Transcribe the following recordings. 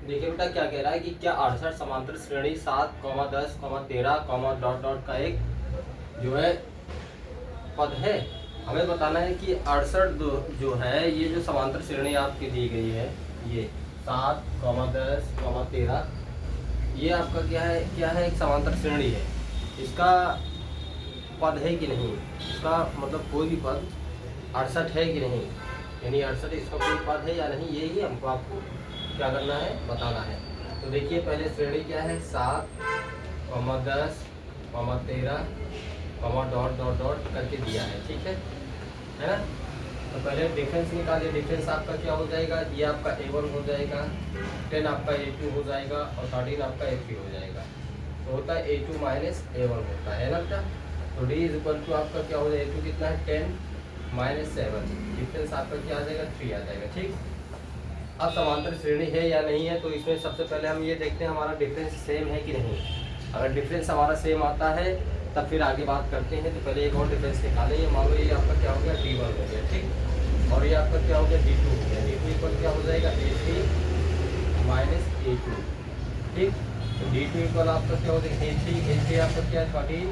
देखिए बेटा क्या कह रहा है कि क्या 68 समांतर श्रेणी 7, 10, 13, डॉट डॉट का एक जो है पद है। हमें बताना है कि 68 जो है ये जो समांतर श्रेणी आपकी दी गई है, ये 7, 10, 13, ये आपका क्या है एक समांतर श्रेणी है। इसका पद है कि नहीं, इसका मतलब कोई भी पद 68 है कि नहीं, यानी 68 इसका कोई पद है या नहीं, यही हमको आपको क्या करना है, बताना है। तो देखिए पहले श्रेणी क्या है, 7, 10, 13, डॉट डॉट डॉट करके दिया है, ठीक है ना। तो पहले डिफरेंस निकालिए। डिफरेंस आपका क्या हो जाएगा, ये आपका A1 हो जाएगा, 10 आपका A2 हो जाएगा और 13 आपका A3 हो जाएगा। तो होता है A2 माइनस A1 होता है ना बेटा। तो D इज इक्वल टू आपका क्या हो जाएगा, A2 कितना है 10 माइनस 7, डिफरेंस आपका क्या आ जाएगा 3 आ जाएगा, ठीक। अब समांतर श्रेणी है या नहीं है, तो इसमें सबसे पहले हम ये देखते हैं हमारा डिफरेंस सेम है कि नहीं। अगर डिफरेंस हमारा सेम आता है तब फिर आगे बात करते हैं। तो पहले एक और डिफरेंस निकालें। ये मान लो ये आपका क्या हो गया D1 हो गया, ठीक, और ये आपका क्या हो गया D2 हो गया। D2 इक्वल क्या हो जाएगा A3 माइनस A2, ठीक। तो D2 इक्वल आपका क्या हो जाएगा A3 आपका क्या है 13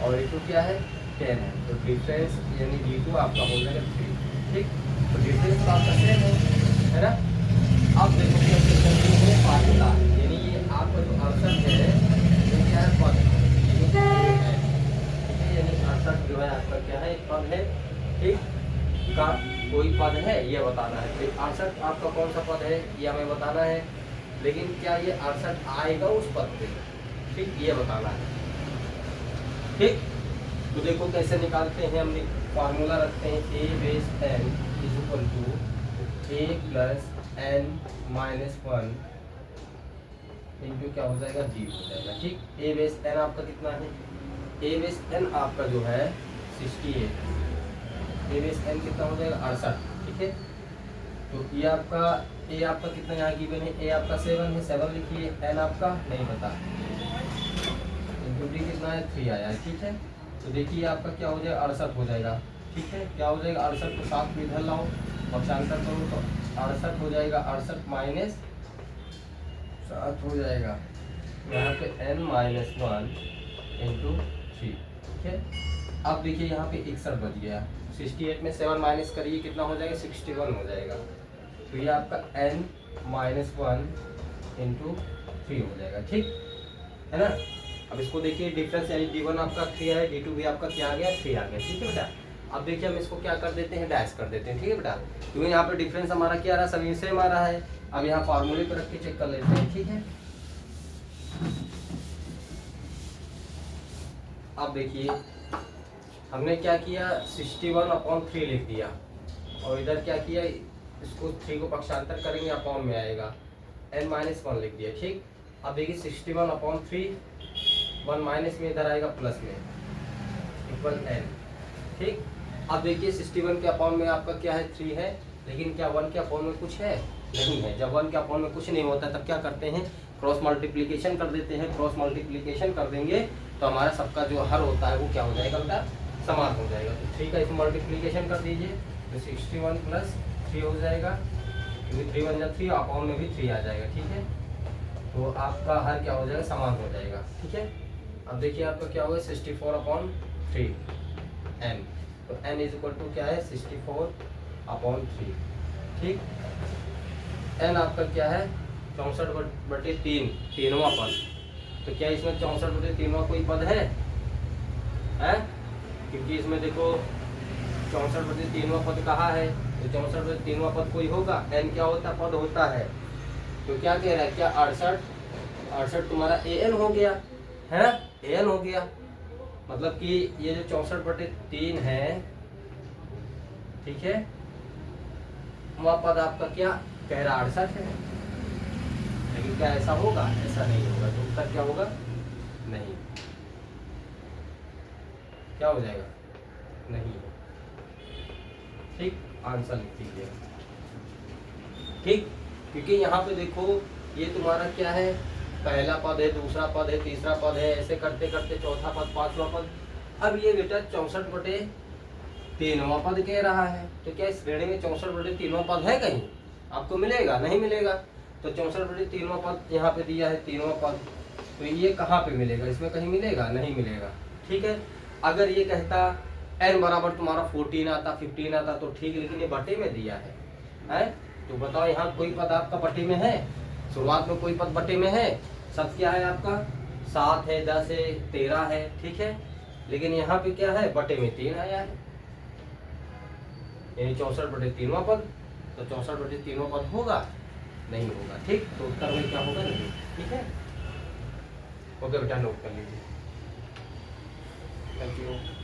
और A2 क्या है 10 है। तो डिफरेंस यानी D2 आपका हो जाएगा 3, ठीक। तो डिफरेंस तो आपका सेम है ना। अब देखो क्या फार्मूला, यानी ये आपका जो 68 है ये क्या है पद, ठीक है, यानी 68 जो है आपका क्या है एक पद है, ठीक। का कोई पद है ये बताना है। तो 68 आपका कौन सा पद है ये हमें बताना है, लेकिन क्या ये 68 आएगा उस पद पे, ठीक, ये बताना है, ठीक। तो देखो कैसे निकालते हैं हम, फार्मूला रखते हैं A base n is equal to A plus n minus 1 into क्या हो जाएगा G हो जाएगा, ठीक। A बेस n आपका कितना है, A बेस n आपका जो है 68, A बेस n कितना हो जाएगा 68, ठीक है। तो ये आपका A आपका कितना यहाँ गिवन है, A आपका 7 है, 7 लिखिए, n आपका नहीं पता, इंटू D कितना है 3 आया है, ठीक है। तो देखिए आपका क्या हो जाएगा 68 हो जाएगा, ठीक है। क्या हो जाएगा 68 को 7 में इधर लाओ और शांतर करो तो 68 हो जाएगा, 68 माइनस 7 हो जाएगा, यहाँ पे n माइनस 1 इंटू 3, ठीक है। अब देखिए यहाँ पे 61 बच गया, 68 में 7 माइनस करिए कितना हो जाएगा 61 हो जाएगा। तो ये आपका n माइनस 1 इंटू 3 हो जाएगा, ठीक है ना। अब इसको देखिए डिफरेंस यानी D1 आपका 3 है, D2 भी आपका क्या आ गया 3 आ गया, ठीक है बेटा। अब देखिए हम इसको क्या कर देते हैं, डैश कर देते हैं, ठीक है बेटा, क्योंकि यहाँ पे डिफरेंस हमारा क्या आ रहा है, सभी सेम आ रहा है। अब यहाँ फार्मूले पर रख के चेक कर लेते हैं, ठीक है। अब देखिए हमने क्या किया 61/3 लिख दिया और इधर क्या किया, इसको 3 को पक्षांतर करेंगे अपॉन में आएगा, n माइनस 1 लिख दिया, ठीक। अब देखिए 61/3 1 माइनस में इधर आएगा प्लस में इक्वल n, ठीक। अब देखिए 61 के अपॉन में आपका क्या है 3 है, लेकिन क्या 1 के अपॉन में कुछ है, नहीं है। जब 1 के अपॉन में कुछ नहीं होता तब क्या करते हैं, क्रॉस मल्टीप्लिकेशन कर देते हैं। क्रॉस मल्टीप्लिकेशन कर देंगे तो हमारा सबका जो हर होता है वो क्या हो जाएगा बेटा, समान हो जाएगा। तो 3 का इसमें मल्टीप्लिकेशन कर दीजिए तो 61 प्लस 3 हो जाएगा, क्योंकि 3 1 3 अपॉन में भी 3 आ जाएगा, ठीक है। तो आपका हर क्या हो जाएगा, समान हो जाएगा, ठीक है। अब देखिए आपका क्या होगा 64/3 n, तो n इज इक्वल टू क्या है 64/3, ठीक। n आपका क्या है 64/3, तीनवां पद। तो क्या इसमें 64/3 कोई पद है, क्योंकि इसमें देखो 64/3 पद कहाँ है, तो 64/3 पद कोई होगा, n क्या होता है पद होता है। तो क्या कह रहा है, क्या 68 तुम्हारा an हो गया है ना, an हो गया, मतलब कि ये जो 64/3 है, ठीक है, वह पद आपका क्या कह रहा 68 है। लेकिन क्या ऐसा होगा, ऐसा नहीं होगा। तो उत्तर क्या होगा, नहीं, क्या हो जाएगा, नहीं, ठीक। आंसर लिख दीजिए, ठीक। क्योंकि यहाँ पे देखो ये तुम्हारा क्या है, पहला पद है, दूसरा पद है, तीसरा पद है, ऐसे करते करते चौथा पद, पांचवा पद। अब ये बेटा 64/3 पद कह रहा है, तो क्या इस श्रेणी में 64/3 पद है कहीं, आपको मिलेगा, नहीं मिलेगा। तो 64 बटे तीनवां पद यहाँ पे दिया है, तीनवां पद, तो ये कहाँ पे मिलेगा, इसमें कहीं मिलेगा, नहीं मिलेगा। ठीक है, अगर ये कहता n बराबर तुम्हारा 14 आता, 15 आता तो ठीक, लेकिन ये बटे में दिया है? तो बताओ यहाँ कोई पद आपका बटे में है? शुरुआत में कोई पद बटे में है? सब क्या है आपका, 7 है, 10 है, 13 है, ठीक है, लेकिन यहाँ पे क्या है, बटे में 3 आया है, यानी 64 बटे तीनवां पद। तो 64 बटे तीनवां पद होगा, नहीं होगा। ठीक, तो उत्तर में क्या होगा, नहीं। ठीक है, ओके बेटा, नोट कर लीजिए। Thank you.